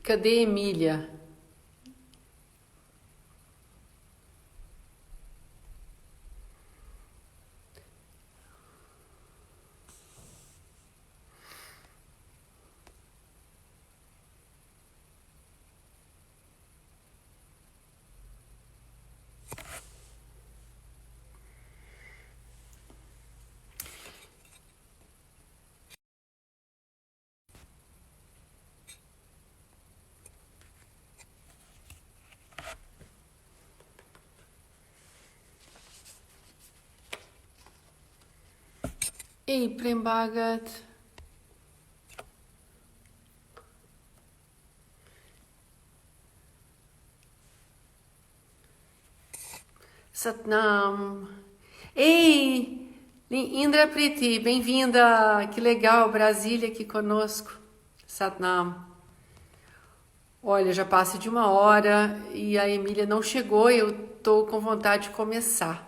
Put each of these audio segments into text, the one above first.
Cadê Emília? Ei, Prembagat. Satnam. Ei, Indra Priti, bem-vinda. Que legal, Brasília aqui conosco. Satnam. Olha, já passa de 1 hora e a Emília não chegou e eu tô com vontade de começar.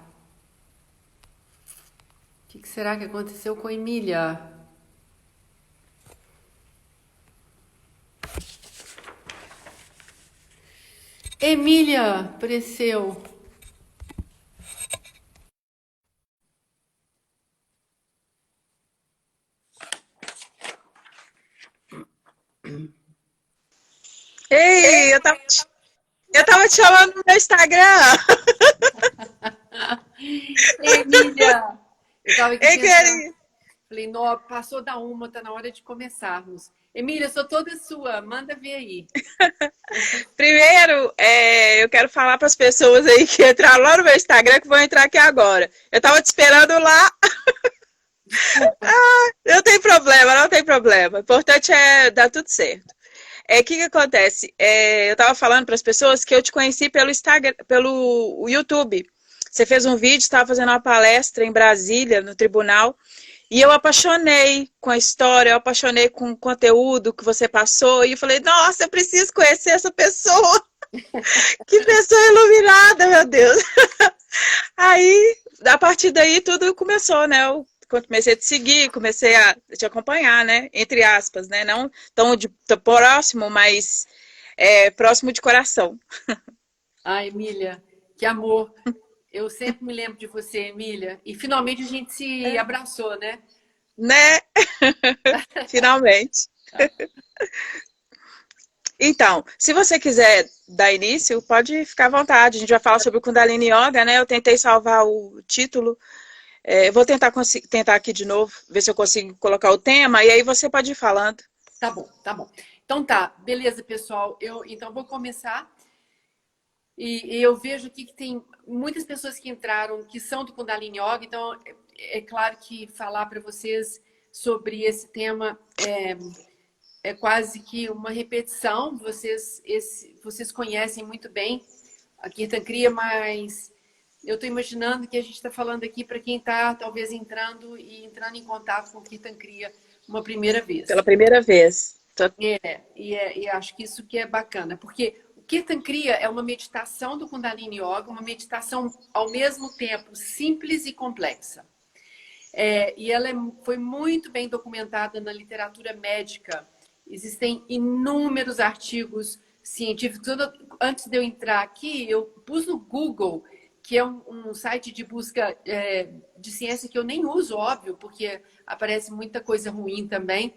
O que será que aconteceu com a Emília? Emília apareceu. Ei, eu tava te chamando no meu Instagram. Emília! Eu tava aqui Ei, pensando, querido. falei, não, passou da 1, tá na hora de começarmos. Emília, eu sou toda sua, manda ver aí. Primeiro, eu quero falar para as pessoas aí que entraram lá no meu Instagram que vão entrar aqui agora. Eu tava te esperando lá. Desculpa. Não tem problema, não tem problema. O importante é dar tudo certo. O que acontece? Eu tava falando para as pessoas que eu te conheci pelo Instagram, pelo YouTube. Você fez um vídeo, estava fazendo uma palestra em Brasília, no tribunal. E eu apaixonei com a história, eu apaixonei com o conteúdo que você passou. E eu falei, nossa, eu preciso conhecer essa pessoa. Que pessoa iluminada, meu Deus. Aí, a partir daí, tudo começou, né? Eu comecei a te seguir, comecei a te acompanhar, né? Entre aspas, né? Não tão próximo, mas próximo de coração. Ah, Emília, que amor. Eu sempre me lembro de você, Emília. E finalmente a gente se abraçou, né? Né? Finalmente. Então, se você quiser dar início, pode ficar à vontade. A gente vai falar sobre o Kundalini Yoga, né? Eu tentei salvar o título. Vou tentar aqui de novo, ver se eu consigo colocar o tema, e aí você pode ir falando. Tá bom, tá bom. Então tá, beleza, pessoal. Eu então vou começar. E eu vejo aqui que tem muitas pessoas que entraram que são do Kundalini Yoga, então é claro que falar para vocês sobre esse tema é quase que uma repetição. Vocês conhecem muito bem a Kirtan Kriya, mas eu estou imaginando que a gente está falando aqui para quem está talvez entrando em contato com Kirtan Kriya uma primeira Pela vez. primeira vez. E acho que isso que é bacana, porque o Kirtan Kriya é uma meditação do Kundalini Yoga, uma meditação ao mesmo tempo simples e complexa. E ela foi muito bem documentada na literatura médica. Existem inúmeros artigos científicos. Antes de eu entrar aqui, eu pus no Google, que é um site de busca de ciência que eu nem uso, óbvio, porque aparece muita coisa ruim também.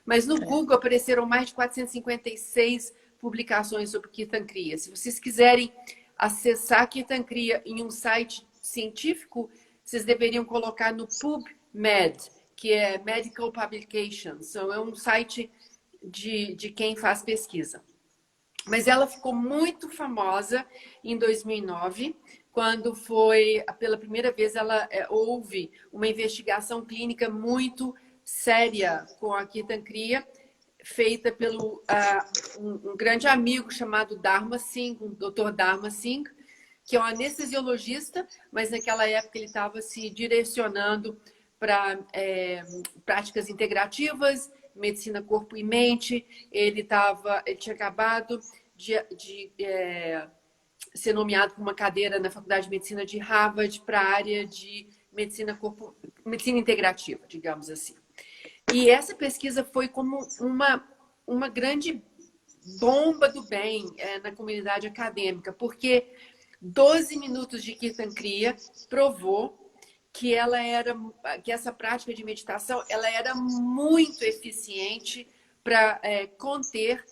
Mas no Google apareceram mais de 456 publicações sobre Kirtan Kriya. Se vocês quiserem acessar Kirtan Kriya em um site científico, vocês deveriam colocar no PubMed, que é Medical Publications. Então, é um site de quem faz pesquisa. Mas ela ficou muito famosa em 2009, quando foi, pela primeira vez, houve uma investigação clínica muito séria com a Kirtan Kriya, feita pelo um grande amigo chamado Dharma Singh, o Dr. Dharma Singh, que é um anestesiologista, mas naquela época ele estava se direcionando para práticas integrativas, medicina corpo e mente. Ele tinha acabado de ser nomeado para uma cadeira na Faculdade de Medicina de Harvard para a área de medicina integrativa, digamos assim. E essa pesquisa foi como uma grande bomba do bem na comunidade acadêmica, porque 12 minutos de Kirtan Kriya provou que essa prática de meditação ela era muito eficiente para conter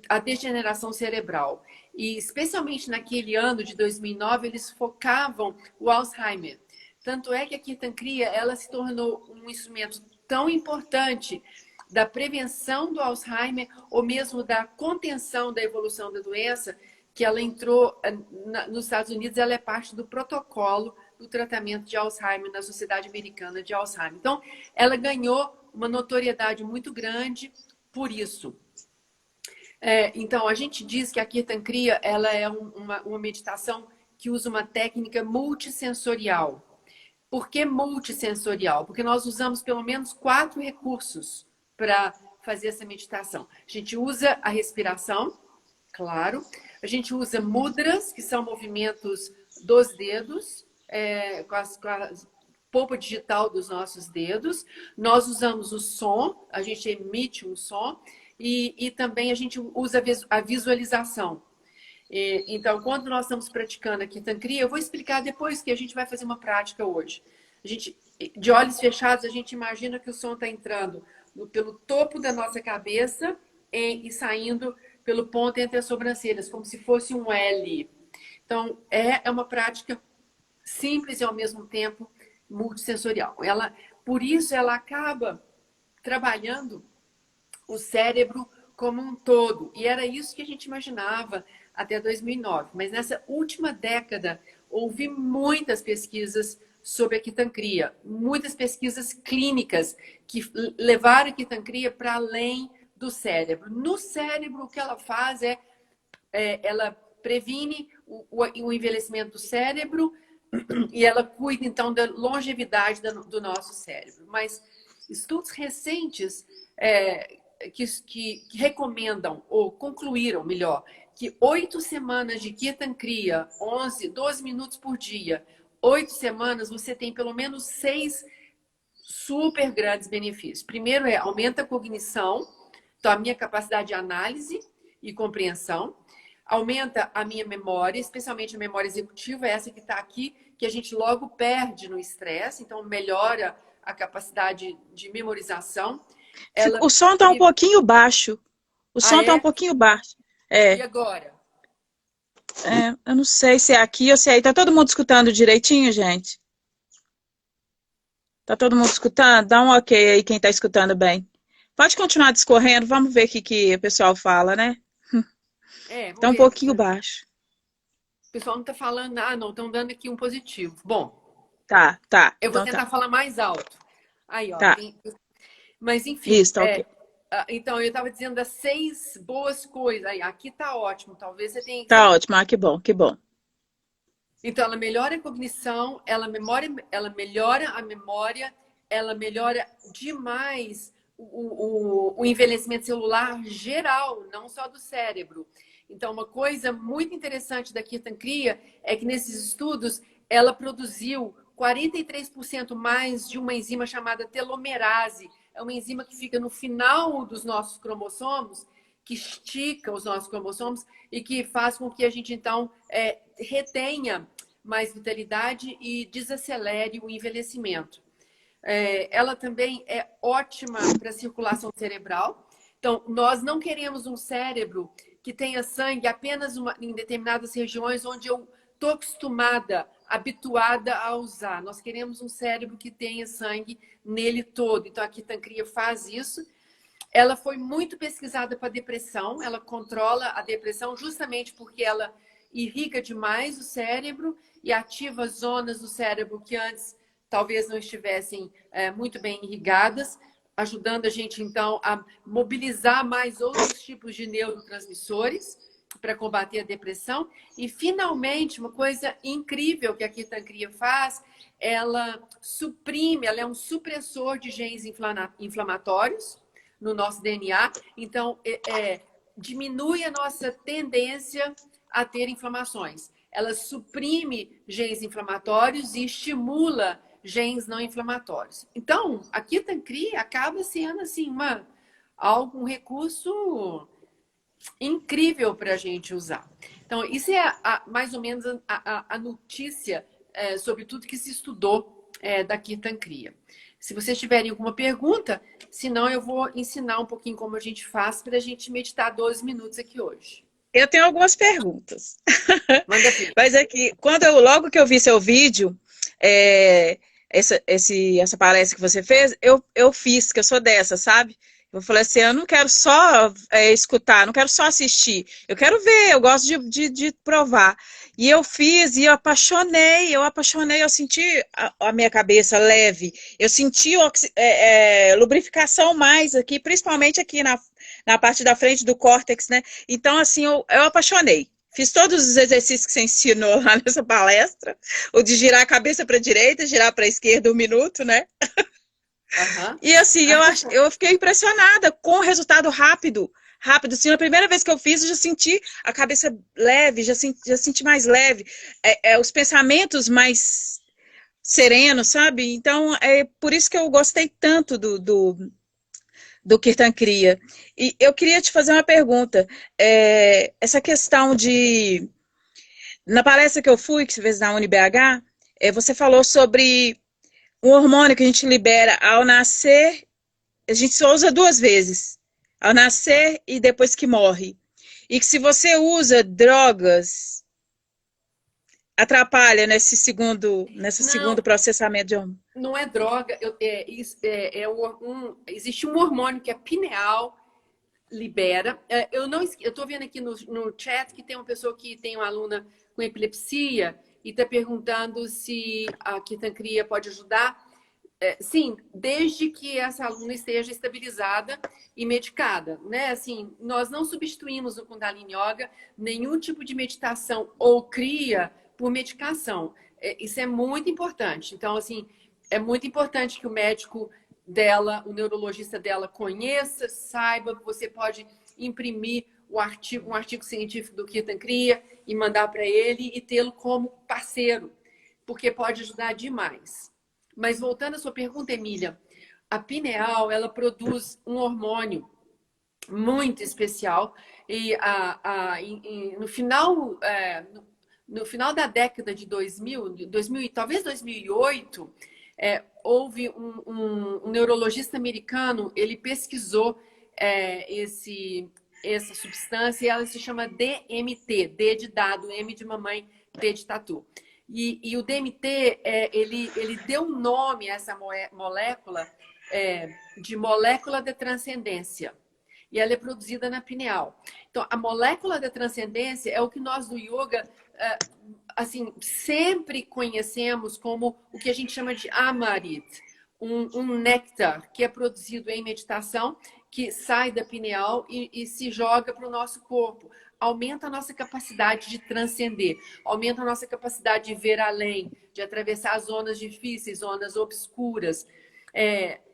a degeneração cerebral. E especialmente naquele ano de 2009, eles focavam o Alzheimer. Tanto é que a Kirtan Kriya ela se tornou um instrumento tão importante da prevenção do Alzheimer ou mesmo da contenção da evolução da doença, que ela entrou nos Estados Unidos, ela é parte do protocolo do tratamento de Alzheimer na Sociedade Americana de Alzheimer. Então, ela ganhou uma notoriedade muito grande por isso. Então, a gente diz que a Kirtan Kriya ela é uma meditação que usa uma técnica multissensorial. Por que multissensorial? Porque nós usamos pelo menos 4 recursos para fazer essa meditação. A gente usa a respiração, claro. A gente usa mudras, que são movimentos dos dedos, com a polpa digital dos nossos dedos. Nós usamos o som, a gente emite um som. E também a gente usa a visualização. Então, quando nós estamos praticando aqui Kirtan Kriya, eu vou explicar depois que a gente vai fazer uma prática hoje. A gente, de olhos fechados, a gente imagina que o som está entrando pelo topo da nossa cabeça e saindo pelo ponto entre as sobrancelhas, como se fosse um L. Então, é uma prática simples e, ao mesmo tempo, multissensorial. Por isso, ela acaba trabalhando o cérebro como um todo. E era isso que a gente imaginava até 2009. Mas nessa última década, houve muitas pesquisas sobre a Kirtan Kriya, muitas pesquisas clínicas que levaram a Kirtan Kriya para além do cérebro. No cérebro, o que ela faz ela previne o envelhecimento do cérebro e ela cuida, então, da longevidade do nosso cérebro. Mas estudos recentes que recomendam, ou concluíram, melhor, que 8 semanas de Kirtan Kriya, 12 minutos por dia, 8 semanas, você tem pelo menos 6 super grandes benefícios. Primeiro aumenta a cognição, então a minha capacidade de análise e compreensão, aumenta a minha memória, especialmente a memória executiva, essa que está aqui, que a gente logo perde no estresse, então melhora a capacidade de memorização. O som está um pouquinho baixo. O som está um pouquinho baixo. E agora? Eu não sei se é aqui ou se é aí. Tá todo mundo escutando direitinho, gente? Tá todo mundo escutando? Dá um ok aí quem tá escutando bem. Pode continuar discorrendo, vamos ver o que o pessoal fala, né? Tá um pouquinho baixo. O pessoal não tá falando nada, não. Estão dando aqui um positivo. Bom. Tá. Eu vou tentar falar mais alto. Aí, ó. Tá. Mas, enfim. Isso, tá ok. Então, eu estava dizendo das 6 boas coisas. Aí, aqui tá ótimo. Talvez você tenha... Tá ótimo. Que bom, que bom. Então, ela melhora a cognição, ela melhora a memória, ela melhora demais o envelhecimento celular geral, não só do cérebro. Então, uma coisa muito interessante da Kirtan Kriya é que nesses estudos ela produziu 43% mais de uma enzima chamada telomerase. É uma enzima que fica no final dos nossos cromossomos, que estica os nossos cromossomos e que faz com que a gente, então, retenha mais vitalidade e desacelere o envelhecimento. Ela também é ótima para a circulação cerebral. Então, nós não queremos um cérebro que tenha sangue apenas em determinadas regiões onde eu estou habituada a usar. Nós queremos um cérebro que tenha sangue nele todo. Então, a Kirtan Kriya faz isso. Ela foi muito pesquisada para depressão. Ela controla a depressão justamente porque ela irriga demais o cérebro e ativa zonas do cérebro que antes talvez não estivessem muito bem irrigadas, ajudando a gente, então, a mobilizar mais outros tipos de neurotransmissores para combater a depressão. E, finalmente, uma coisa incrível que a Kirtan Kriya faz, ela suprime, ela é um supressor de genes inflamatórios no nosso DNA. Então, diminui a nossa tendência a ter inflamações. Ela suprime genes inflamatórios e estimula genes não inflamatórios. Então, a Kirtan Kriya acaba sendo assim um recurso incrível para a gente usar. Então, isso é mais ou menos a notícia sobre tudo que se estudou da Kirtan Kriya. Se vocês tiverem alguma pergunta, senão eu vou ensinar um pouquinho como a gente faz para a gente meditar 12 minutos aqui hoje. Eu tenho algumas perguntas. Manda ver. Mas aqui, logo que eu vi seu vídeo, essa palestra que você fez, eu fiz, que eu sou dessa, sabe? Eu falei assim, eu não quero só escutar, não quero só assistir, eu quero ver, eu gosto de provar. E eu fiz e eu apaixonei, eu senti a minha cabeça leve, eu senti lubrificação mais aqui, principalmente aqui na parte da frente do córtex, né? Então, assim, eu apaixonei. Fiz todos os exercícios que você ensinou lá nessa palestra, o de girar a cabeça para a direita, girar para a esquerda 1 minuto, né? Uhum. E assim, eu fiquei impressionada com o resultado rápido. Rápido, assim, na primeira vez que eu fiz, eu já senti a cabeça leve, já senti mais leve, os pensamentos mais serenos, sabe? Então, é por isso que eu gostei tanto do Kirtan Kriya. E eu queria te fazer uma pergunta. Essa questão de... Na palestra que eu fui, que você fez na UniBH, você falou sobre um hormônio que a gente libera ao nascer, a gente só usa 2 vezes, ao nascer e depois que morre. E que se você usa drogas, atrapalha nesse segundo processamento de hormônio. Não é droga, existe um hormônio que é pineal, libera. Eu estou vendo aqui no chat que tem uma pessoa que tem uma aluna com epilepsia e está perguntando se a Kirtan Kriya pode ajudar. Sim, desde que essa aluna esteja estabilizada e medicada, né? Assim, nós não substituímos no Kundalini Yoga nenhum tipo de meditação ou Kriya por medicação. Isso é muito importante. Então, assim, é muito importante que o médico dela, o neurologista dela conheça, saiba que você pode imprimir um artigo científico do Kirtan Kriya e mandar para ele e tê-lo como parceiro, porque pode ajudar demais. Mas voltando à sua pergunta, Emília, a pineal, ela produz um hormônio muito especial e no final da década de 2000 e talvez 2008, houve um neurologista americano, ele pesquisou essa substância e ela se chama DMT, D de dado, M de mamãe, T de tatu. E o DMT, ele deu nome a essa molécula de molécula de transcendência. E ela é produzida na pineal. Então, a molécula da transcendência é o que nós do yoga assim, sempre conhecemos como o que a gente chama de Amrit, um néctar que é produzido em meditação, que sai da pineal e se joga para o nosso corpo. Aumenta a nossa capacidade de transcender, aumenta a nossa capacidade de ver além, de atravessar zonas difíceis, zonas obscuras.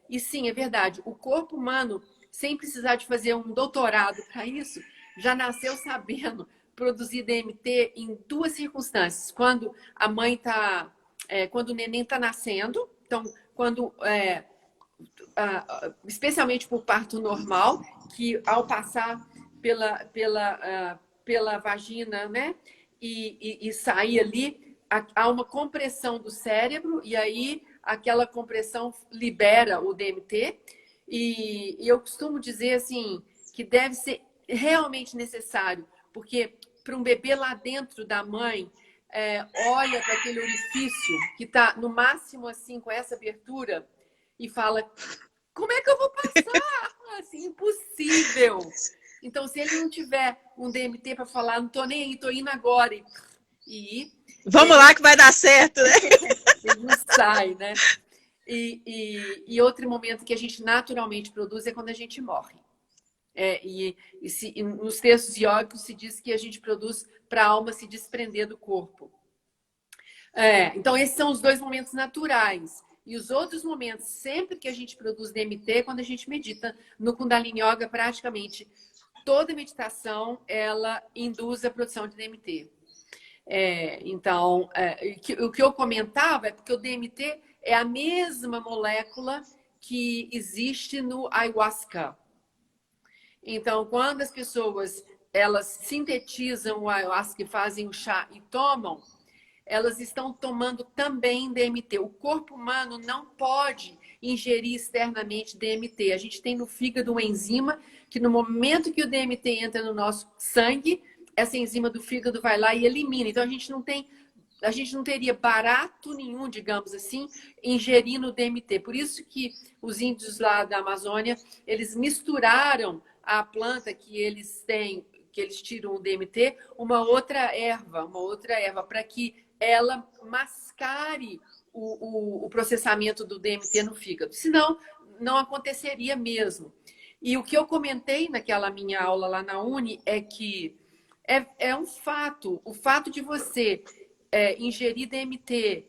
E sim, é verdade, o corpo humano, sem precisar de fazer um doutorado para isso, já nasceu sabendo produzir DMT em 2 circunstâncias. Quando a mãe quando o neném está nascendo, então, especialmente por parto normal, que ao passar pela vagina, né, e sair ali, há uma compressão do cérebro, e aí aquela compressão libera o DMT. E eu costumo dizer assim que deve ser realmente necessário, porque para um bebê lá dentro da mãe, olha para aquele orifício que está no máximo assim com essa abertura e fala: como é que eu vou passar? Assim, impossível. Então, se ele não tiver um DMT para falar, não estou nem aí, estou indo agora. Vamos lá que vai dar certo, né? Ele não sai, né? E outro momento que a gente naturalmente produz é quando a gente morre. Nos textos iógicos se diz que a gente produz para a alma se desprender do corpo. Então, esses são os 2 momentos naturais. E os outros momentos, sempre que a gente produz DMT, quando a gente medita no Kundalini Yoga, praticamente toda meditação, ela induz a produção de DMT. Então, o que eu comentava é porque o DMT é a mesma molécula que existe no ayahuasca. Então, quando as pessoas elas sintetizam o ayahuasca e fazem o chá e tomam, elas estão tomando também DMT. O corpo humano não pode ingerir externamente DMT. A gente tem no fígado uma enzima que no momento que o DMT entra no nosso sangue, essa enzima do fígado vai lá e elimina. Então a gente não teria barato nenhum, digamos assim, ingerindo o DMT. Por isso que os índios lá da Amazônia, eles misturaram a planta que eles têm, que eles tiram o DMT, uma outra erva, para que ela mascare o processamento do DMT no fígado. Senão, não aconteceria mesmo. E o que eu comentei naquela minha aula lá na Uni é que é um fato, o fato de você ingerir DMT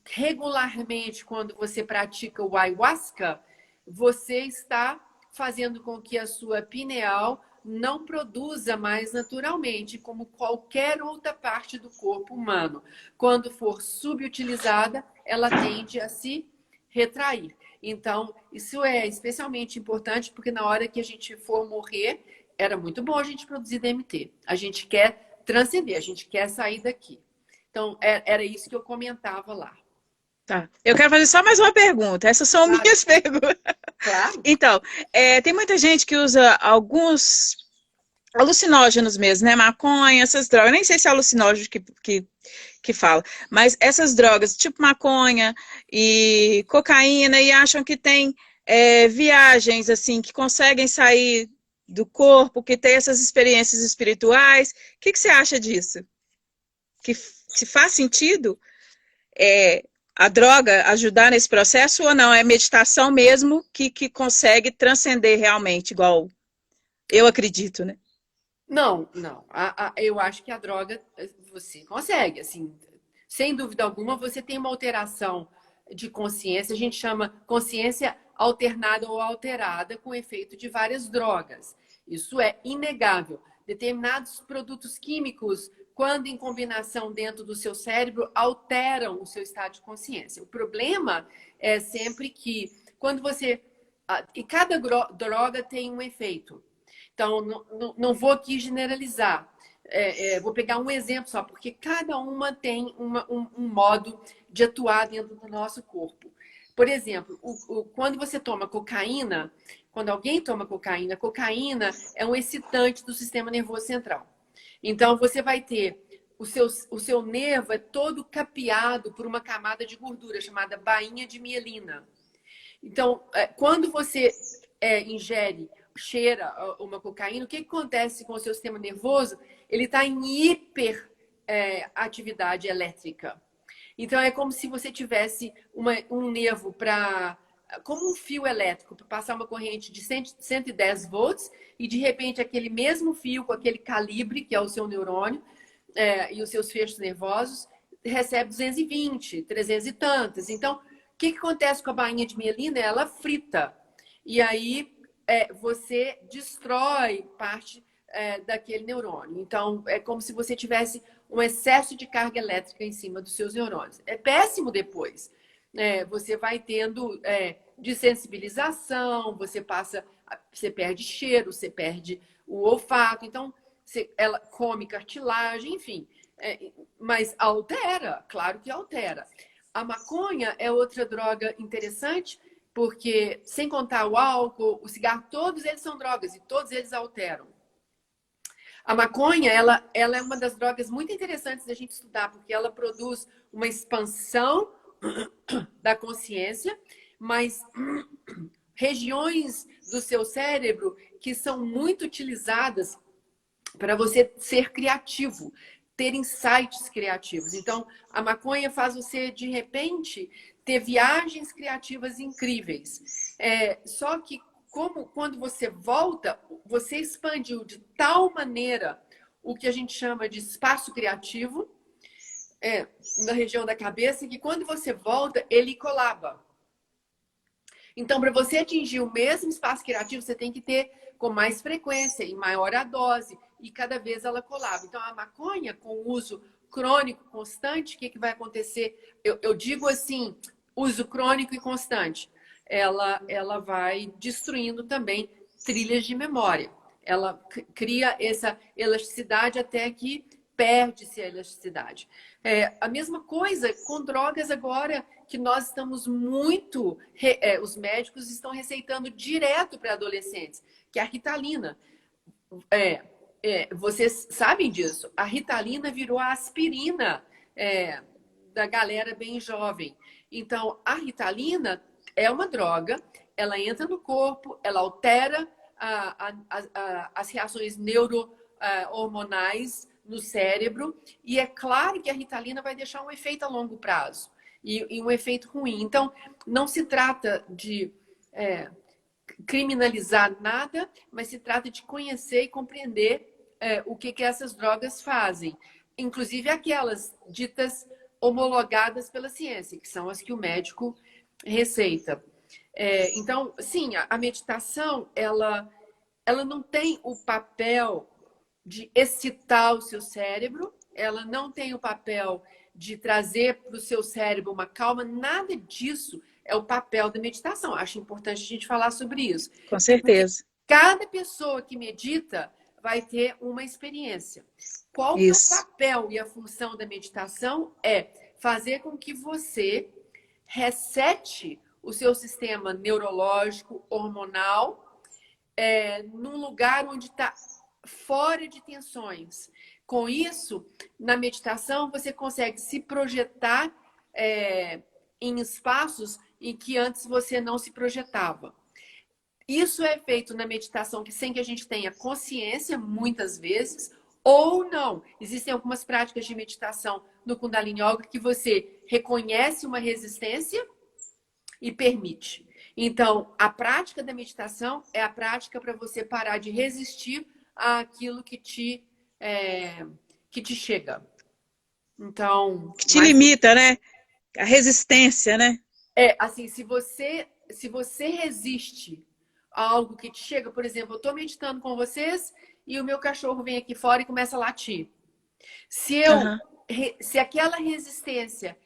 regularmente quando você pratica o ayahuasca, você está fazendo com que a sua pineal não produza mais naturalmente, como qualquer outra parte do corpo humano. Quando for subutilizada, ela tende a se retrair. Então, isso é especialmente importante porque na hora que a gente for morrer, era muito bom a gente produzir DMT. A gente quer transcender, a gente quer sair daqui. Então, era isso que eu comentava lá. Tá. Eu quero fazer só mais uma pergunta. Essas são minhas perguntas. Claro. Então, tem muita gente que usa alguns alucinógenos mesmo, né? Maconha, essas drogas. Eu nem sei se é alucinógeno que fala. Mas essas drogas, tipo maconha e cocaína, e acham que tem viagens, assim, que conseguem sair do corpo, que tem essas experiências espirituais. O que você acha disso? Que se faz sentido a droga ajudar nesse processo ou não? É meditação mesmo que consegue transcender realmente, igual eu acredito, né? Não. Eu acho que a droga você consegue, assim, sem dúvida alguma, você tem uma alteração de consciência, a gente chama consciência alternada ou alterada com efeito de várias drogas. Isso é inegável. Determinados produtos químicos, quando em combinação dentro do seu cérebro, alteram o seu estado de consciência. O problema é sempre que quando você... E cada droga tem um efeito. Então, não vou aqui generalizar. Vou pegar um exemplo só, porque cada uma tem um modo de atuar dentro do nosso corpo. Por exemplo, quando você toma cocaína, quando alguém toma cocaína, cocaína é um excitante do sistema nervoso central. Então, você vai ter o seu nervo é todo capeado por uma camada de gordura chamada bainha de mielina. Então, quando você ingere, cheira uma cocaína, o que acontece com o seu sistema nervoso? Ele está em hiper atividade elétrica. Então, é como se você tivesse um nervo como um fio elétrico, para passar uma corrente de 110 volts, e de repente aquele mesmo fio, com aquele calibre, que é o seu neurônio, e os seus feixes nervosos, recebe 220, 300 e tantas. Então, o que acontece com a bainha de mielina? Ela frita. E aí você destrói parte daquele neurônio. Então, é como se você tivesse um excesso de carga elétrica em cima dos seus neurônios. É péssimo depois. Você vai tendo desensibilização, você perde cheiro, você perde o olfato. Então, ela come cartilagem, enfim. Mas altera, claro que altera. A maconha é outra droga interessante, porque, sem contar o álcool, o cigarro, todos eles são drogas e todos eles alteram. A maconha, ela é uma das drogas muito interessantes da gente estudar, porque ela produz uma expansão da consciência, mas regiões do seu cérebro que são muito utilizadas para você ser criativo, ter insights criativos. Então, a maconha faz você, de repente, ter viagens criativas incríveis. Só que, quando você volta, você expandiu de tal maneira o que a gente chama de espaço criativo na região da cabeça, que quando você volta, ele colaba. Então, para você atingir o mesmo espaço criativo, você tem que ter com mais frequência e maior a dose, e cada vez ela colaba. Então, a maconha, com uso crônico constante, o que vai acontecer? Eu digo assim, uso crônico e constante. Ela vai destruindo também trilhas de memória. Ela cria essa elasticidade até que perde-se a elasticidade. A mesma coisa com drogas agora que nós estamos muito... os médicos estão receitando direto para adolescentes, que é a Ritalina. Vocês sabem disso. A Ritalina virou a aspirina da galera bem jovem. Então, a Ritalina é uma droga, ela entra no corpo, ela altera as reações neurohormonais no cérebro, e é claro que a Ritalina vai deixar um efeito a longo prazo, e um efeito ruim. Então, não se trata de criminalizar nada, mas se trata de conhecer e compreender o que essas drogas fazem. Inclusive aquelas ditas homologadas pela ciência, que são as que o médico receita. Então, sim, a meditação, ela não tem o papel de excitar o seu cérebro, ela não tem o papel de trazer para o seu cérebro uma calma, nada disso é o papel da meditação. Acho importante a gente falar sobre isso. Com certeza. Porque cada pessoa que medita vai ter uma experiência. Qual que é o papel e a função da meditação? É fazer com que você resete o seu sistema neurológico, hormonal, num lugar onde está fora de tensões. Com isso, na meditação, você consegue se projetar em espaços em que antes você não se projetava. Isso é feito na meditação sem que a gente tenha consciência, muitas vezes, ou não. Existem algumas práticas de meditação no Kundalini Yoga que você reconhece uma resistência e permite. Então, a prática da meditação é a prática para você parar de resistir àquilo que te chega. Então... Que te limita, né? A resistência, né? Assim, se você resiste a algo que te chega, por exemplo, eu estou meditando com vocês e o meu cachorro vem aqui fora e começa a latir. Se aquela resistência,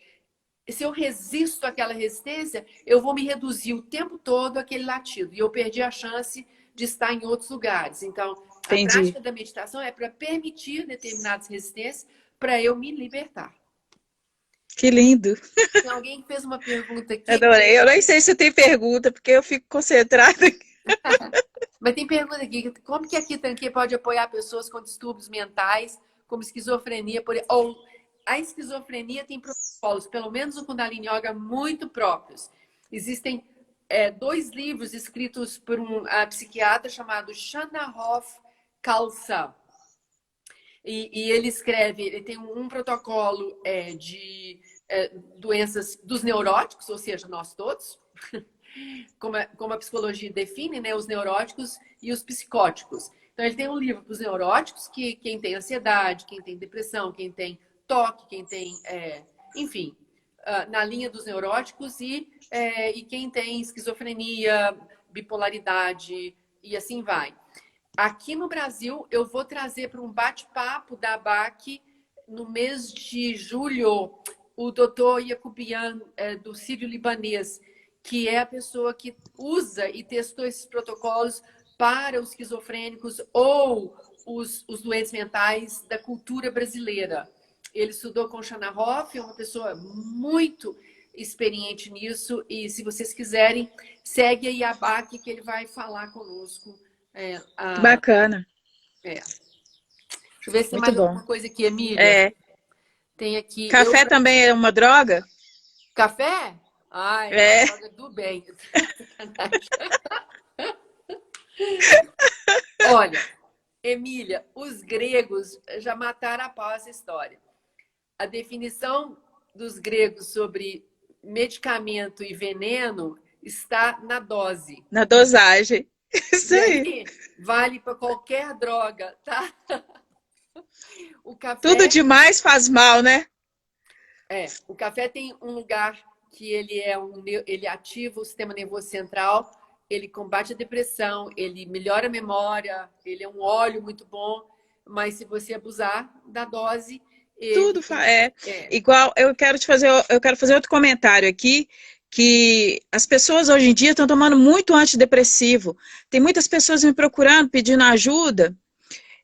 se eu resisto àquela resistência, eu vou me reduzir o tempo todo àquele latido. E eu perdi a chance de estar em outros lugares. Então, a prática da meditação é para permitir determinadas resistências para eu me libertar. Que lindo. Tem alguém que fez uma pergunta aqui. Adorei. Eu nem sei se tem pergunta, porque eu fico concentrada. Mas tem pergunta aqui. Como que a Kitankia pode apoiar pessoas com distúrbios mentais, como esquizofrenia? Ou a esquizofrenia tem protocolos, pelo menos o Kundalini Yoga, muito próprios. Existem 2 livros escritos por um psiquiatra chamado Shanahoff Khalsa. E ele escreve, ele tem um protocolo de doenças dos neuróticos, ou seja, nós todos, como a psicologia define, né, os neuróticos e os psicóticos. Então, ele tem um livro para os neuróticos, que quem tem ansiedade, quem tem depressão, quem tem toque, quem tem, enfim, na linha dos neuróticos, e quem tem esquizofrenia, bipolaridade, e assim vai. Aqui no Brasil, eu vou trazer para um bate-papo da ABAC no mês de julho o Dr. Yacubian, do Sírio-Libanês, que é a pessoa que usa e testou esses protocolos para os esquizofrênicos ou os doentes mentais da cultura brasileira. Ele estudou com Shanahoff, é uma pessoa muito experiente nisso, e se vocês quiserem, segue aí a ABAC que ele vai falar conosco. Bacana. Deixa eu ver se tem muito mais bom. alguma coisa aqui, Emília. Tem aqui. Café também é uma droga? Café? Ai, é uma droga do bem. Olha, Emília, os gregos já mataram a pau essa história. A definição dos gregos sobre medicamento e veneno está na dose. Na dosagem. Isso aí. Vale para qualquer droga, tá? O café... Tudo demais faz mal, né? O café tem um lugar que ele ativa o sistema nervoso central, ele combate a depressão, ele melhora a memória, ele é um óleo muito bom, mas se você abusar da dose... Tudo Igual, eu quero fazer outro comentário aqui, que as pessoas hoje em dia estão tomando muito antidepressivo. Tem muitas pessoas me procurando, pedindo ajuda,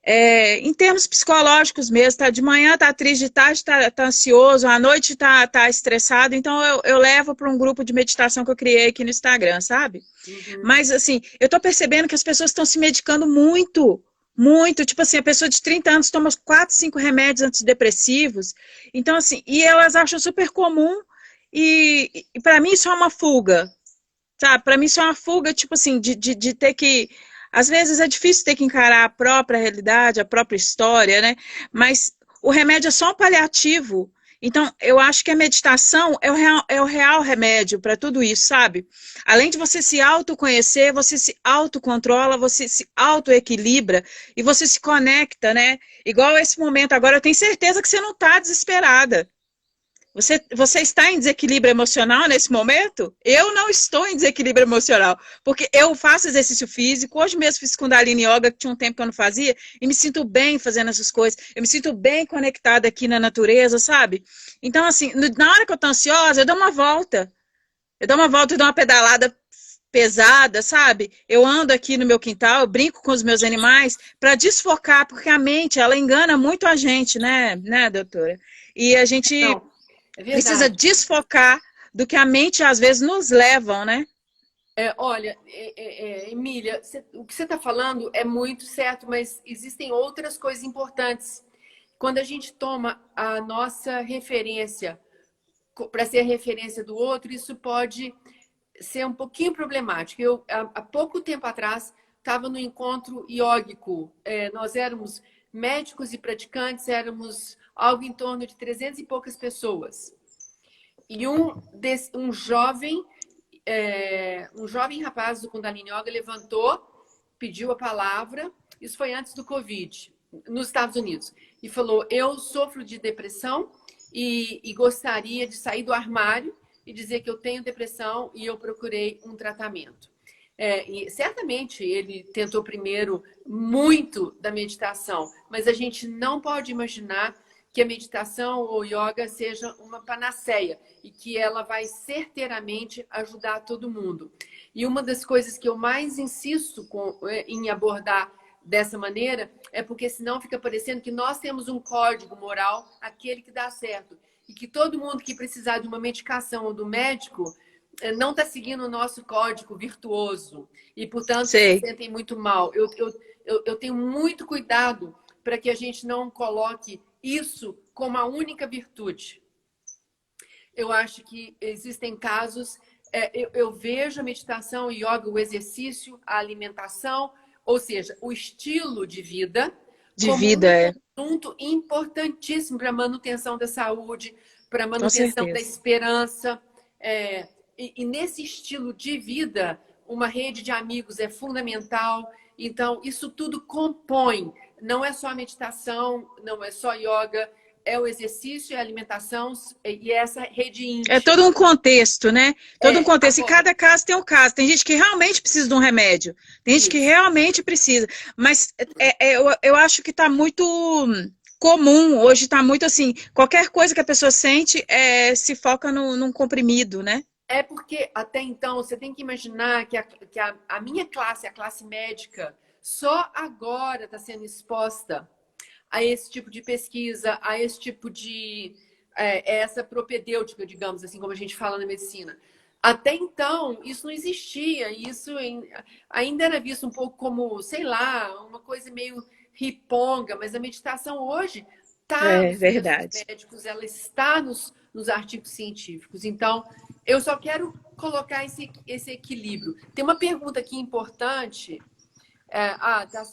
em termos psicológicos mesmo, tá? De manhã tá triste, de tarde tá ansioso, à noite tá estressado, então eu levo para um grupo de meditação que eu criei aqui no Instagram, sabe? Uhum. Mas, assim, eu tô percebendo que as pessoas estão se medicando muito, muito. Tipo assim, a pessoa de 30 anos toma 4, 5 remédios antidepressivos. Então, assim, e elas acham super comum. E para mim isso é uma fuga, sabe? Para mim isso é uma fuga, tipo assim, de ter que. Às vezes é difícil ter que encarar a própria realidade, a própria história, né? Mas o remédio é só um paliativo. Então, eu acho que a meditação é o real remédio para tudo isso, sabe? Além de você se autoconhecer, você se autocontrola, você se autoequilibra e você se conecta, né? Igual esse momento agora, eu tenho certeza que você não está desesperada. Você está em desequilíbrio emocional nesse momento? Eu não estou em desequilíbrio emocional, porque eu faço exercício físico, hoje mesmo fiz Kundalini Yoga, que tinha um tempo que eu não fazia, e me sinto bem fazendo essas coisas, eu me sinto bem conectada aqui na natureza, sabe? Então, assim, na hora que eu tô ansiosa, eu dou uma volta, eu dou uma pedalada pesada, sabe? Eu ando aqui no meu quintal, eu brinco com os meus animais para desfocar, porque a mente, ela engana muito a gente, né, doutora? E a gente Não, é precisa verdade. desfocar do que a mente às vezes nos levam, né? Olha, Emília, o que você está falando é muito certo, mas existem outras coisas importantes. Quando a gente toma a nossa referência para ser a referência do outro, isso pode ser um pouquinho problemático. Eu, há pouco tempo atrás, estava no encontro iógico. Nós éramos médicos e praticantes, éramos algo em torno de 300 e poucas pessoas. E um jovem rapaz do Kundalini Yoga levantou, pediu a palavra, isso foi antes do Covid, nos Estados Unidos, e falou: eu sofro de depressão e gostaria de sair do armário e dizer que eu tenho depressão e eu procurei um tratamento. E certamente ele tentou primeiro muito da meditação, mas a gente não pode imaginar que a meditação ou yoga seja uma panaceia e que ela vai certeiramente ajudar todo mundo. E uma das coisas que eu mais insisto em abordar dessa maneira é porque senão fica parecendo que nós temos um código moral, aquele que dá certo, e que todo mundo que precisar de uma medicação ou do médico não está seguindo o nosso código virtuoso e, portanto, se Sei. sentem muito mal. Eu tenho muito cuidado para que a gente não coloque isso como a única virtude. Eu acho que existem casos, eu vejo a meditação, o yoga, o exercício, a alimentação, ou seja, o estilo de vida, De como vida, um conjunto importantíssimo para a manutenção da saúde, para a com manutenção da certeza. esperança. E nesse estilo de vida, uma rede de amigos é fundamental. Então, isso tudo compõe. Não é só a meditação, não é só yoga, é o exercício, é a alimentação e essa rede É todo íntima. um contexto, né? Todo um contexto. E Agora, cada caso tem um caso. Tem gente que realmente precisa de um remédio. Tem gente que isso. realmente precisa. Mas eu acho que está muito comum. Hoje está muito assim. Qualquer coisa que a pessoa sente se foca num comprimido, né? É porque até então você tem que imaginar que a minha classe, a classe médica, só agora está sendo exposta a esse tipo de pesquisa, a esse tipo de essa propedêutica, digamos assim, como a gente fala na medicina. Até então, isso não existia, ainda era visto um pouco como, sei lá, uma coisa meio riponga, mas a meditação hoje está É nos textos verdade. médicos, ela está nos artigos científicos. Então, eu só quero colocar esse equilíbrio. Tem uma pergunta aqui importante.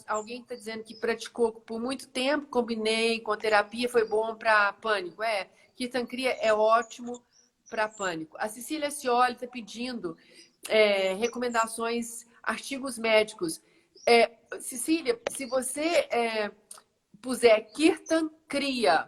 Alguém está dizendo que praticou por muito tempo, combinei com terapia, foi bom para pânico. Kirtan Kriya é ótimo para pânico. A Cecília Scioli está pedindo recomendações, artigos médicos. Cecília, se você puser Kirtan Kriya,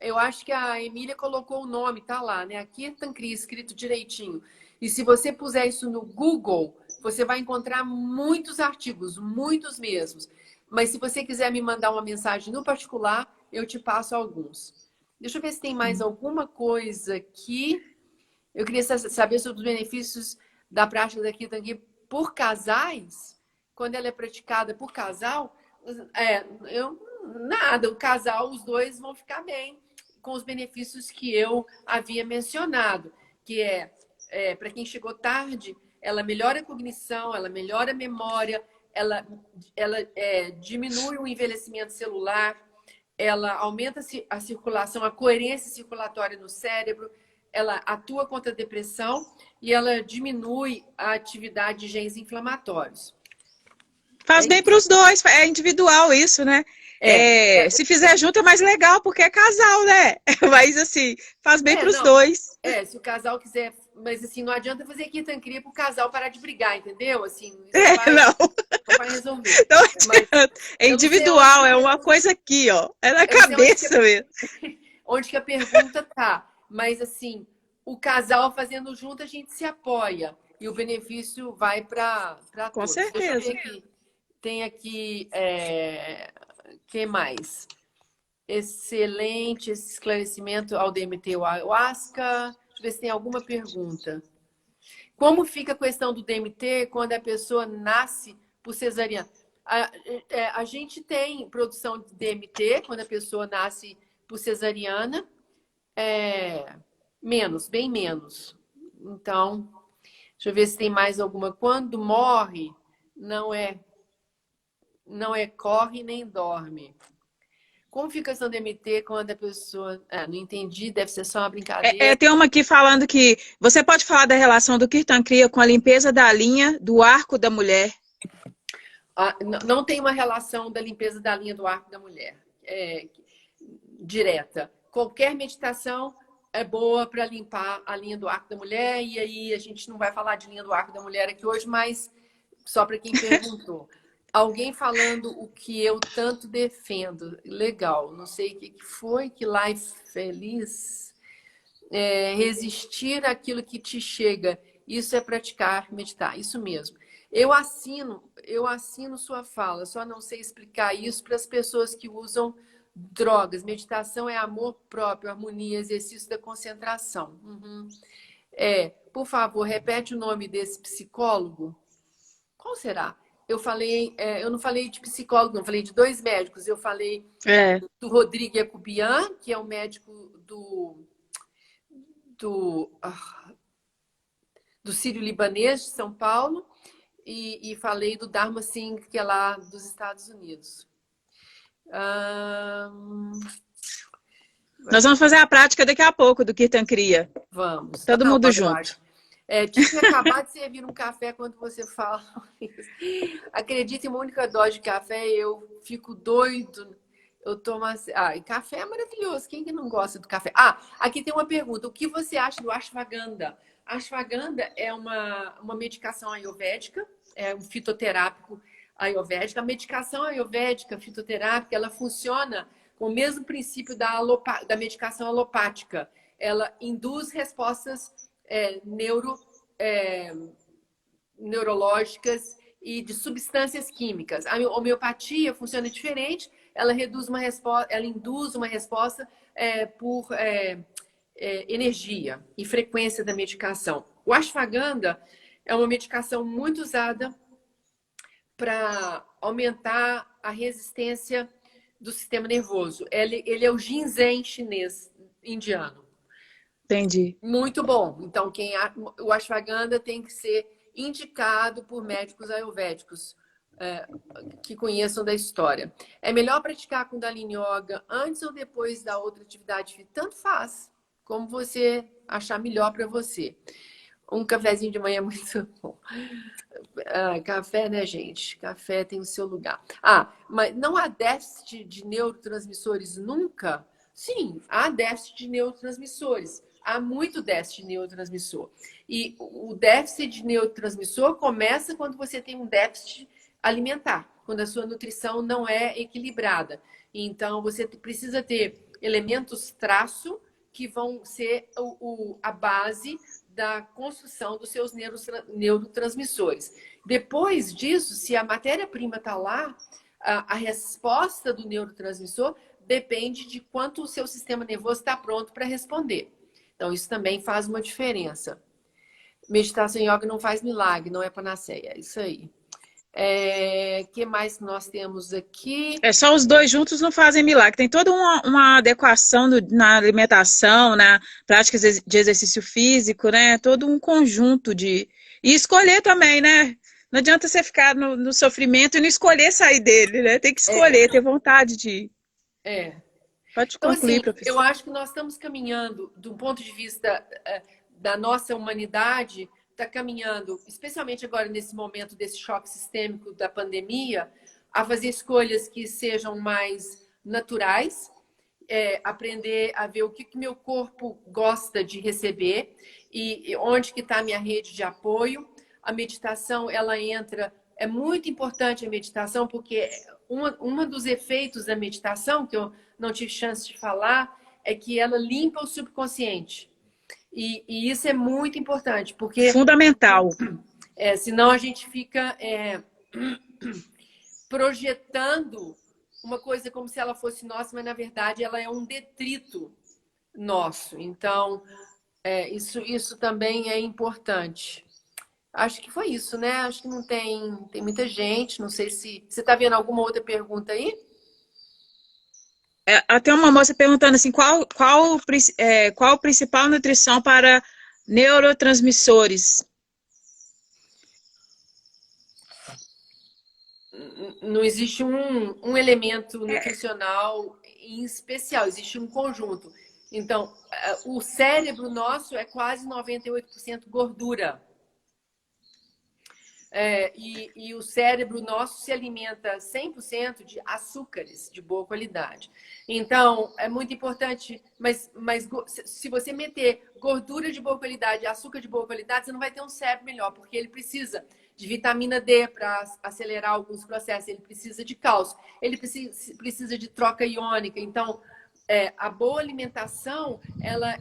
eu acho que a Emília colocou o nome, tá lá, né? A Kirtan Kriya, escrito direitinho. E se você puser isso no Google, você vai encontrar muitos artigos, muitos mesmos. Mas se você quiser me mandar uma mensagem no particular, eu te passo alguns. Deixa eu ver se tem mais alguma coisa aqui. Eu queria saber sobre os benefícios da prática da Kirtan Kriya por casais, quando ela é praticada por casal, nada, o casal, os dois vão ficar bem com os benefícios que eu havia mencionado, que para quem chegou tarde, ela melhora a cognição, ela melhora a memória, ela diminui o envelhecimento celular, ela aumenta a circulação, a coerência circulatória no cérebro, ela atua contra a depressão e ela diminui a atividade de genes inflamatórios. Faz bem para os dois, é individual isso, né? Se fizer junto é mais legal, porque é casal, né? Mas assim, faz bem para os dois. Se o casal quiser, mas assim, não adianta fazer Kirtan Kriya para o casal parar de brigar, entendeu? Assim, não vai resolver. Não adianta. É individual, é uma coisa aqui, ó. É na cabeça mesmo. Onde que a pergunta tá. Mas assim, o casal fazendo junto, a gente se apoia. E o benefício vai para todos. Com certeza. Deixa eu ver aqui. Tem aqui... que mais? Excelente esse esclarecimento ao DMT Ayahuasca. Deixa eu ver se tem alguma pergunta. Como fica a questão do DMT quando a pessoa nasce por cesariana? A gente tem produção de DMT quando a pessoa nasce por cesariana. Menos, bem menos. Então, deixa eu ver se tem mais alguma. Quando morre, não é corre nem dorme. Como fica essa DMT quando a pessoa... não entendi, deve ser só uma brincadeira. Tem uma aqui falando que você pode falar da relação do Kirtan Kriya com a limpeza da linha do arco da mulher. Não tem uma relação da limpeza da linha do arco da mulher direta. Qualquer meditação é boa para limpar a linha do arco da mulher, e aí a gente não vai falar de linha do arco da mulher aqui hoje, mas só para quem perguntou. Alguém falando o que eu tanto defendo. Legal. Não sei o que foi. Que live feliz. Resistir àquilo que te chega. Isso é praticar, meditar. Isso mesmo. Eu assino sua fala. Só não sei explicar isso para as pessoas que usam drogas. Meditação é amor próprio, harmonia, exercício da concentração. Por favor, repete o nome desse psicólogo. Qual será? Eu não falei de psicólogo, não falei de 2 médicos. Eu falei do Rodrigo Yacubian, que é um médico do Sírio-Libanês de São Paulo, e falei do Dharma Singh, que é lá dos Estados Unidos. Nós vamos fazer a prática daqui a pouco do Kirtan Kriya. Vamos. Todo mundo junto. Tinha que acabar de servir um café quando você fala isso. Acredita em uma única dose de café, eu fico doido. Eu tomo assim. E café é maravilhoso. Quem que não gosta do café? Aqui tem uma pergunta. O que você acha do Ashwagandha? Ashwagandha é uma medicação ayurvédica, é um fitoterápico ayurvédico. A medicação ayurvédica fitoterápica, ela funciona com o mesmo princípio da medicação alopática. Ela induz respostas neurológicas e de substâncias químicas. A homeopatia funciona diferente, ela induz uma resposta por energia e frequência da medicação. O Ashwagandha é uma medicação muito usada para aumentar a resistência do sistema nervoso. Ele é o ginseng chinês, indiano. Entendi. Muito bom. Então, o Ashwagandha tem que ser indicado por médicos ayurvédicos que conheçam da história. É melhor praticar Kundalini Yoga antes ou depois da outra atividade? Tanto faz, como você achar melhor para você. Um cafezinho de manhã é muito bom. Café, né, gente? Café tem o seu lugar. Mas não há déficit de neurotransmissores nunca? Sim, há déficit de neurotransmissores. Há muito déficit de neurotransmissor. E o déficit de neurotransmissor começa quando você tem um déficit alimentar, quando a sua nutrição não é equilibrada. Então, você precisa ter elementos traço que vão ser a base da construção dos seus neurotransmissores. Depois disso, se a matéria-prima está lá, a resposta do neurotransmissor depende de quanto o seu sistema nervoso está pronto para responder. Então, isso também faz uma diferença. Meditação e yoga não faz milagre, não é panaceia. É isso aí. Que mais que nós temos aqui? É só os dois juntos não fazem milagre. Tem toda uma adequação na alimentação, na prática de exercício físico, né? Todo um conjunto de... E escolher também, né? Não adianta você ficar no sofrimento e não escolher sair dele, né? Tem que escolher, ter vontade de... Pode Então, concluir, assim, eu professor. acho que nós estamos caminhando, de um ponto de vista da nossa humanidade, está caminhando, especialmente agora nesse momento desse choque sistêmico da pandemia, a fazer escolhas que sejam mais naturais, aprender a ver o que meu corpo gosta de receber e onde que está a minha rede de apoio. A meditação, ela entra... É muito importante a meditação, porque uma dos efeitos da meditação, que eu não tive chance de falar, é que ela limpa o subconsciente. E isso é muito importante, porque... Fundamental. Senão a gente fica projetando uma coisa como se ela fosse nossa, mas na verdade ela é um detrito nosso. Então, isso também é importante. Acho que foi isso, né? Acho que não tem muita gente. Não sei se... Você está vendo alguma outra pergunta aí? Até uma moça perguntando assim, qual a principal nutrição para neurotransmissores? Não existe um elemento nutricional em especial, existe um conjunto. Então, o cérebro nosso é quase 98% gordura. E o cérebro nosso se alimenta 100% de açúcares de boa qualidade. Então, é muito importante, mas se você meter gordura de boa qualidade e açúcar de boa qualidade, você não vai ter um cérebro melhor, porque ele precisa de vitamina D para acelerar alguns processos, ele precisa de cálcio, ele precisa de troca iônica. Então, a boa alimentação,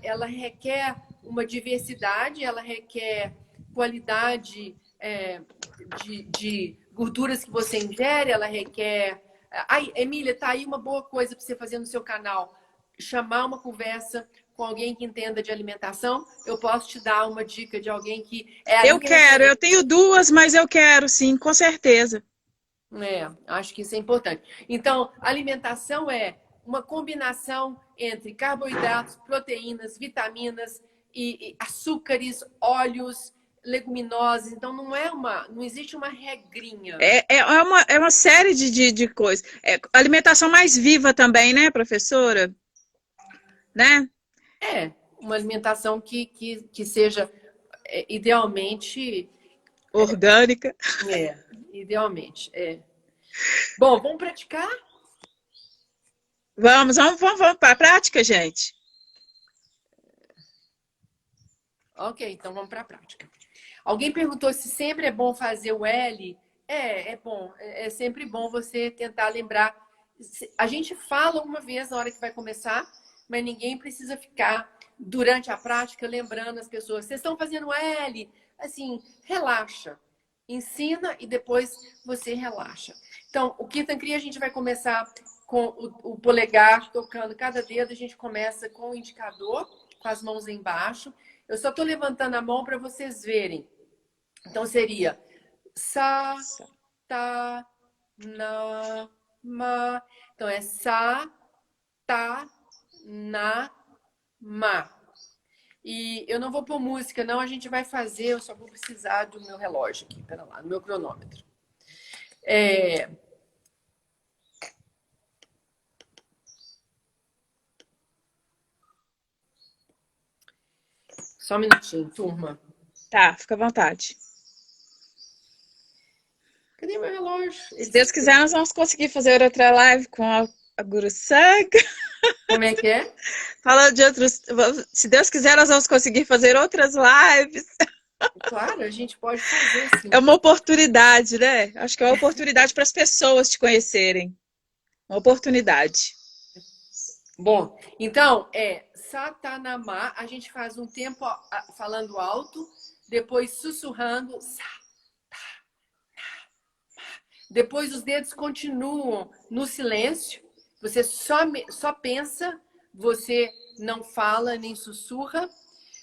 ela requer uma diversidade, ela requer qualidade de gorduras que você ingere, ela requer... Ai, Emília, tá aí uma boa coisa para você fazer no seu canal. Chamar uma conversa com alguém que entenda de alimentação. Eu posso te dar uma dica de alguém que... Eu quero, eu tenho duas, mas eu quero, sim, com certeza. Acho que isso é importante. Então, alimentação é uma combinação entre carboidratos, proteínas, vitaminas e açúcares, óleos, leguminosas. Então, não existe uma regrinha. É uma série de coisas. Alimentação mais viva também, né, professora? Né? Uma alimentação que seja idealmente... Orgânica. Idealmente. Bom, vamos praticar? Vamos para a prática, gente. Ok, então vamos para a prática. Alguém perguntou se sempre é bom fazer o L. É bom. É sempre bom você tentar lembrar. A gente fala uma vez na hora que vai começar, mas ninguém precisa ficar durante a prática lembrando as pessoas. Vocês estão fazendo L? Assim, relaxa. Ensina e depois você relaxa. Então, o Kirtan Kriya a gente vai começar com o polegar tocando cada dedo. A gente começa com o indicador, com as mãos embaixo. Eu só estou levantando a mão para vocês verem. Então, seria Sa, Ta, Na, Ma. Então, é Sa, Ta, Na, Ma. E eu não vou pôr música, não. A gente vai fazer, eu só vou precisar do meu relógio aqui. Pera lá, do meu cronômetro. Só um minutinho, turma. Tá, fica à vontade. Cadê meu relógio? Se Deus quiser, nós vamos conseguir fazer outra live com a Guru Sangha. Como é que é? Falando de outros... Se Deus quiser, nós vamos conseguir fazer outras lives. Claro, a gente pode fazer, sim. É uma oportunidade, né? Acho que é uma oportunidade para as pessoas te conhecerem. Uma oportunidade. Bom, então, Satanama, a gente faz um tempo falando alto, depois sussurrando. Depois os dedos continuam no silêncio. Você só pensa, você não fala nem sussurra.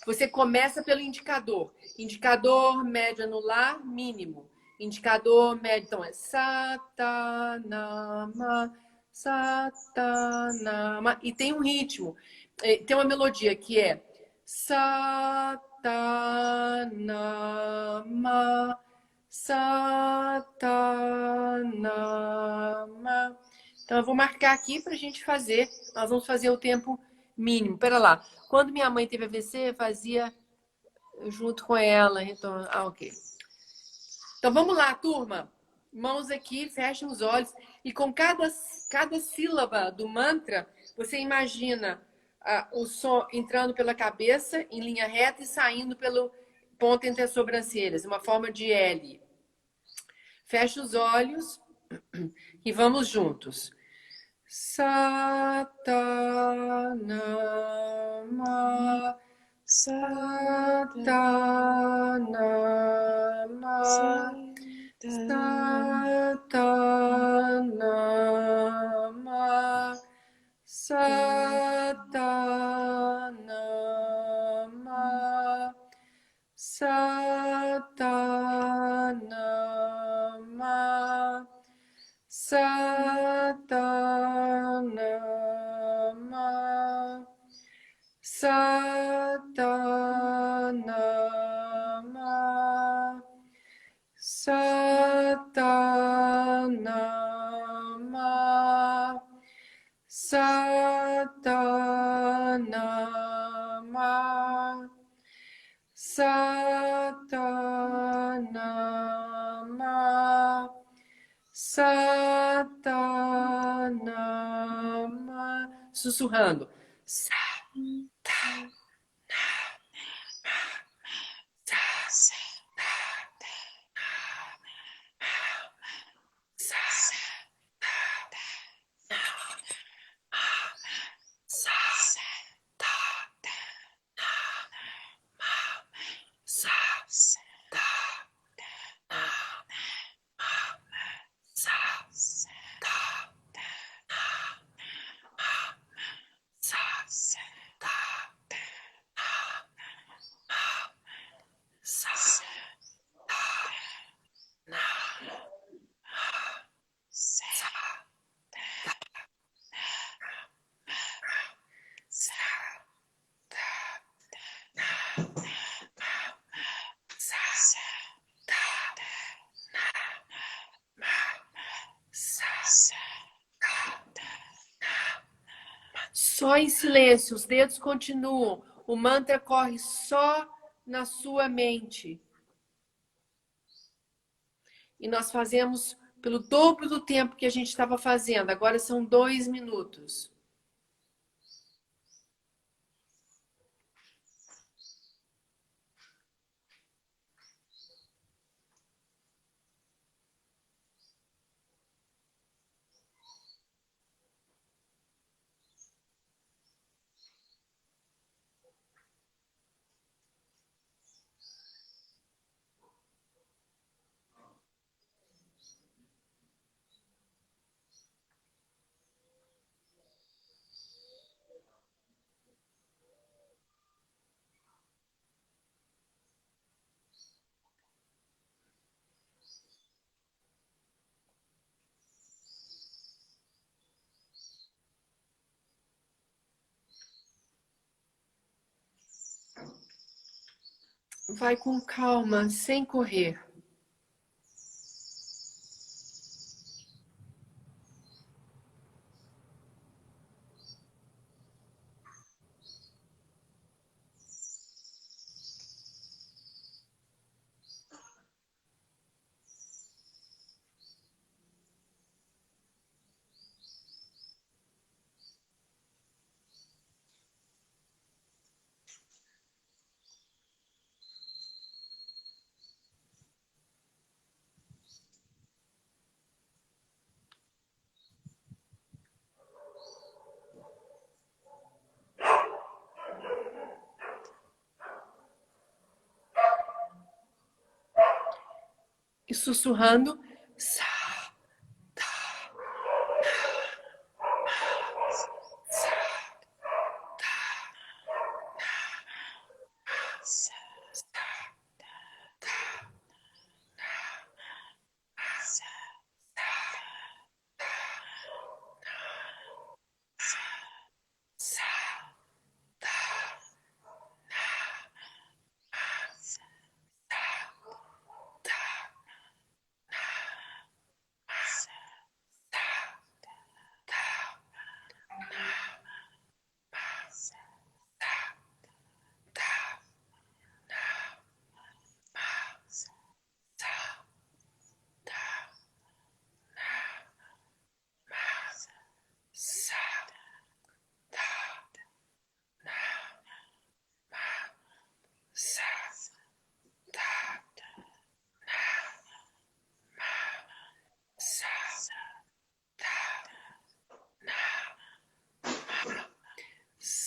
Você começa pelo indicador. Indicador médio anular, mínimo. Indicador médio, então é Satanama, Satanama. E tem um ritmo, tem uma melodia que é Satanama, Satanama. Então eu vou marcar aqui para a gente fazer. Nós vamos fazer o tempo mínimo. Pera lá. Quando minha mãe teve AVC, eu fazia junto com ela. Então, ok. Então vamos lá, turma. Mãos aqui, fechem os olhos. E com cada sílaba do mantra, você imagina o som entrando pela cabeça em linha reta e saindo pelo ponto entre as sobrancelhas, uma forma de L. Feche os olhos e vamos juntos. Satanama, Satanama, Satanama, Satanama, Satanama, Satanama, Satanama, Satanama, Satanama, Satanama, Satanama, sussurrando. Só em silêncio, os dedos continuam. O mantra corre só na sua mente. E nós fazemos pelo dobro do tempo que a gente estava fazendo. Agora são 2 minutos. Vai com calma, sem correr. E sussurrando.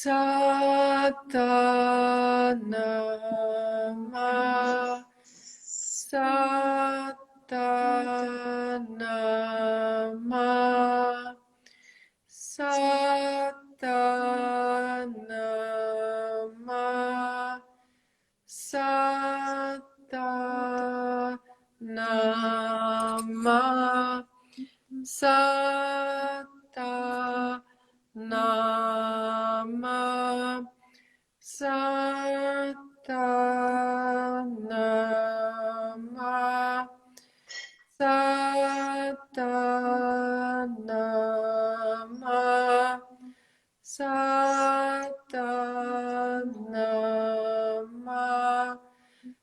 Satanama. Satanama. Satanama. Satanama. Satanama. Satanama. Satanama. Satanama.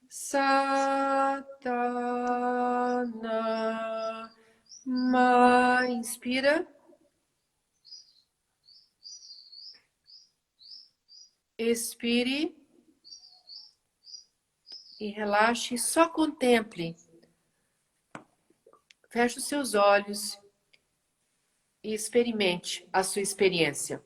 Satanama. Inspira. Expire. E relaxe. Só contemple. Feche os seus olhos e experimente a sua experiência.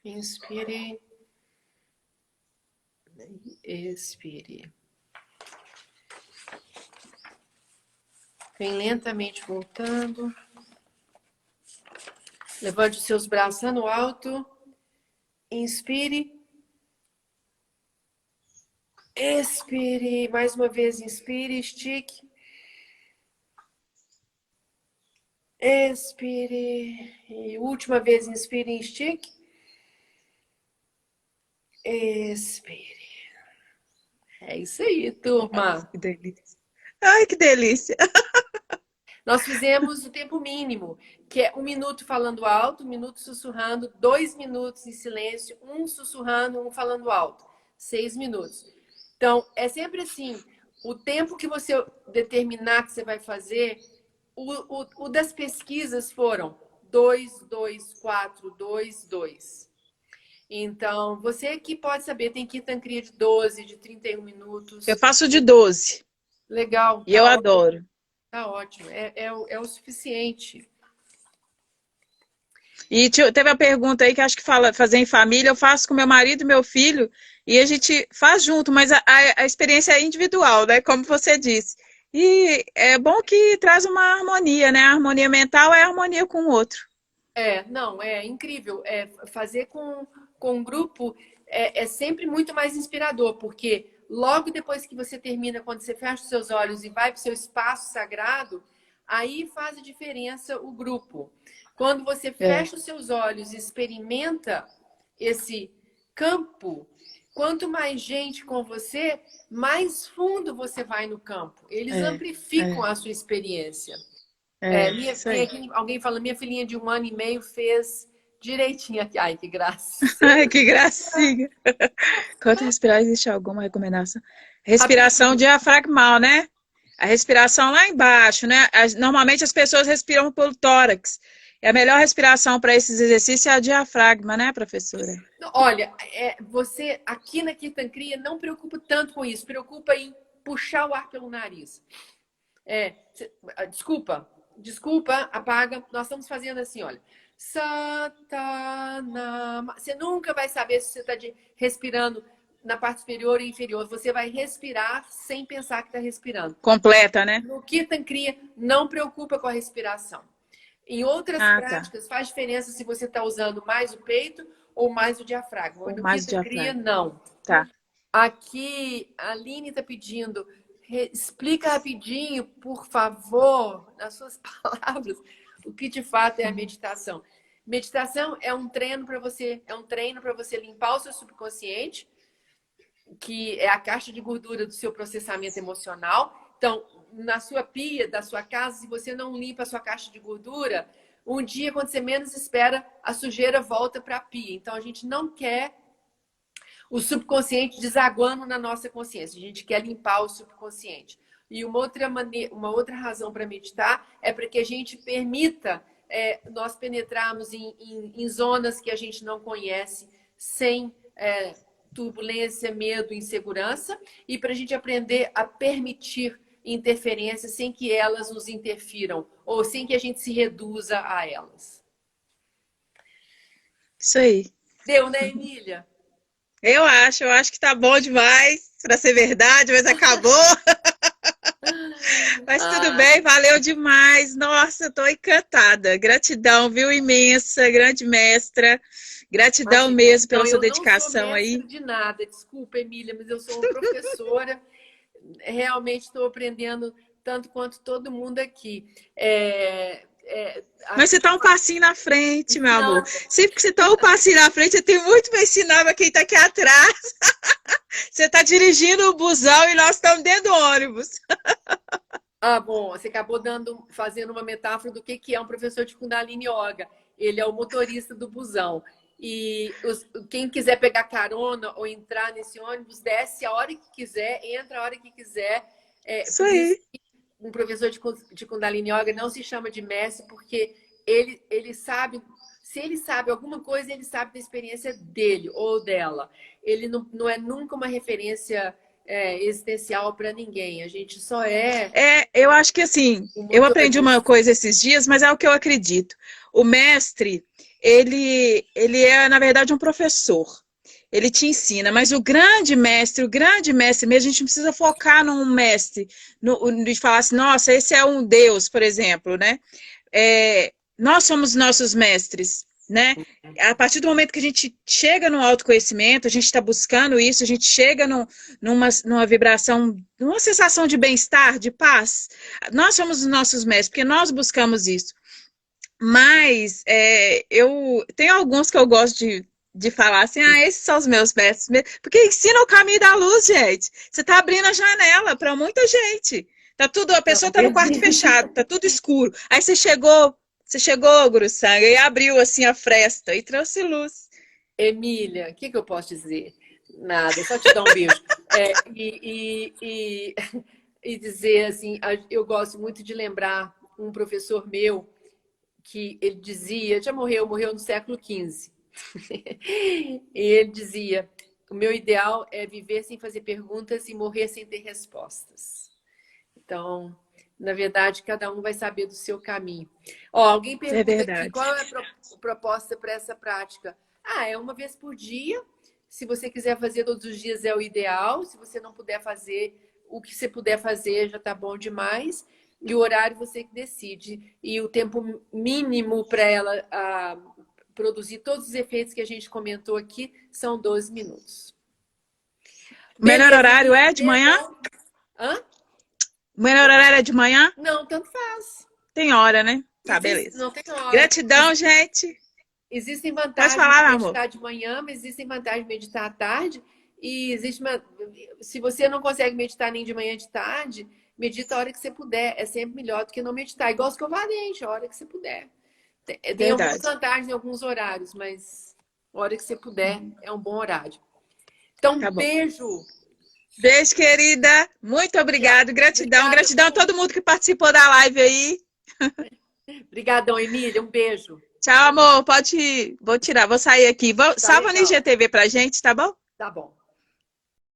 Inspire. Expire. Vem lentamente voltando. Levante os seus braços lá no alto. Inspire. Expire. Mais uma vez, inspire, estique. Expire. E última vez, inspire e estique. Expire. É isso aí, turma. Que delícia. Ai, que delícia. Nós fizemos o tempo mínimo, que é 1 minuto falando alto, 1 minuto sussurrando, 2 minutos em silêncio, 1 sussurrando, 1 falando alto. 6 minutos. Então, é sempre assim, o tempo que você determinar que você vai fazer, o das pesquisas foram 2, 2, 4, 2, 2. Então, você que pode saber, tem Kirtan-Kriya de 12, de 31 minutos. Eu faço de 12. Legal. E eu adoro. Tá ótimo. É o suficiente. E teve a pergunta aí que acho que fala fazer em família. Eu faço com meu marido e meu filho e a gente faz junto, mas a experiência é individual, né? Como você disse. E é bom que traz uma harmonia, né? A harmonia mental é a harmonia com o outro. Não, é incrível. Fazer com um grupo é sempre muito mais inspirador, porque logo depois que você termina, quando você fecha os seus olhos e vai para o seu espaço sagrado, aí faz a diferença o grupo. Quando você fecha os seus olhos e experimenta esse campo, quanto mais gente com você, mais fundo você vai no campo. Eles amplificam a sua experiência. Alguém fala, minha filhinha de 1 ano e meio fez direitinho aqui. Ai, que graça. Ai, que gracinha. Quanto respirar, existe alguma recomendação? Respiração diafragmal, né? A respiração lá embaixo, né? Normalmente as pessoas respiram pelo tórax. E a melhor respiração para esses exercícios é a diafragma, né, professora? Olha, você aqui na Kirtan-Kriya não preocupa tanto com isso. Preocupa em puxar o ar pelo nariz. Desculpa, apaga. Nós estamos fazendo assim, olha. Satanama. Você nunca vai saber se você está respirando na parte superior ou inferior. Você vai respirar sem pensar que está respirando. Completa, né? No Kirtan-Kriya, não preocupa com a respiração. Em outras práticas, faz diferença se você está usando mais o peito ou mais o diafragma. No Kirtan-Kriya, não. Tá. Aqui, a Aline está pedindo, explica rapidinho, por favor, nas suas palavras, o que de fato é a meditação. Meditação é um treino para você limpar o seu subconsciente, que é a caixa de gordura do seu processamento emocional. Então, na sua pia da sua casa, se você não limpa a sua caixa de gordura, um dia, quando você menos espera, a sujeira volta para a pia. Então, a gente não quer o subconsciente desaguando na nossa consciência. A gente quer limpar o subconsciente. E uma outra razão para meditar é para que a gente permita nós penetrarmos em zonas que a gente não conhece, sem turbulência, medo, insegurança, e para a gente aprender a permitir interferências sem que elas nos interfiram, ou sem que a gente se reduza a elas. Isso aí. Deu, né, Emília? Eu acho que tá bom demais para ser verdade, mas acabou. Mas tudo bem, valeu demais. Nossa, eu tô encantada. Gratidão, viu? Imensa, grande mestra. Gratidão mesmo pela sua dedicação aí. Eu não sou mestre de nada, desculpa, Emília, mas eu sou uma professora. Realmente estou aprendendo tanto quanto todo mundo aqui. Mas você está um passinho na frente, meu amor. Sempre que você está um passinho na frente, eu tenho muito para ensinar para quem está aqui atrás. Você está dirigindo o busão e nós estamos dentro do ônibus. Ah, bom, você acabou fazendo uma metáfora do que é um professor de Kundalini Yoga. Ele é o motorista do busão. E quem quiser pegar carona ou entrar nesse ônibus, desce a hora que quiser, entra a hora que quiser. Isso aí. Um professor de Kundalini Yoga não se chama de mestre, porque ele sabe, se ele sabe alguma coisa, ele sabe da experiência dele ou dela. Ele não é nunca uma referência existencial para ninguém. A gente só eu acho que assim, eu aprendi uma coisa esses dias, mas é o que eu acredito. O mestre, ele é, na verdade, um professor. Ele te ensina, mas o grande mestre mesmo, a gente não precisa focar num mestre, de falar assim, nossa, esse é um Deus, por exemplo, né? Nós somos nossos mestres, né? A partir do momento que a gente chega no autoconhecimento, a gente está buscando isso, a gente chega numa vibração, numa sensação de bem-estar, de paz. Nós somos os nossos mestres, porque nós buscamos isso. Mas eu tenho alguns que eu gosto de falar assim, esses são os meus mestres, porque ensina o caminho da luz, gente. Você está abrindo a janela para muita gente. A pessoa está no quarto fechado, tá tudo escuro. Aí você chegou, Guru Sangha, e abriu assim a fresta e trouxe luz. Emília, o que eu posso dizer? Nada, só te dar um beijo. E dizer assim, eu gosto muito de lembrar um professor meu que ele dizia, já morreu no século XV. E ele dizia, o meu ideal é viver sem fazer perguntas e morrer sem ter respostas. Então, na verdade, cada um vai saber do seu caminho. Alguém pergunta aqui, qual é a proposta para essa prática? É uma vez por dia. Se você quiser fazer todos os dias é o ideal. Se você não puder fazer, o que você puder fazer já está bom demais. E o horário você que decide. E o tempo mínimo para ela produzir todos os efeitos que a gente comentou aqui são 12 minutos. O melhor horário é de manhã? O melhor horário é de manhã? Não, tanto faz. Tem hora, né? Tá, beleza. Não tem hora. Gratidão, gente. Existem vantagens de meditar de manhã, mas existem vantagens de meditar à tarde. E se você não consegue meditar nem de manhã nem de tarde, medita a hora que você puder. É sempre melhor do que não meditar. Igual escova-dente, a hora que você puder. Tem algumas vantagens em alguns horários, mas a hora que você puder é um bom horário. Então, beijo. Beijo, querida. Muito obrigada. Gratidão. Gratidão a todo mundo que participou da live aí. Obrigadão, Emília. Um beijo. Tchau, amor. Pode ir. Vou sair aqui. Salva no IGTV pra gente, tá bom? Tá bom.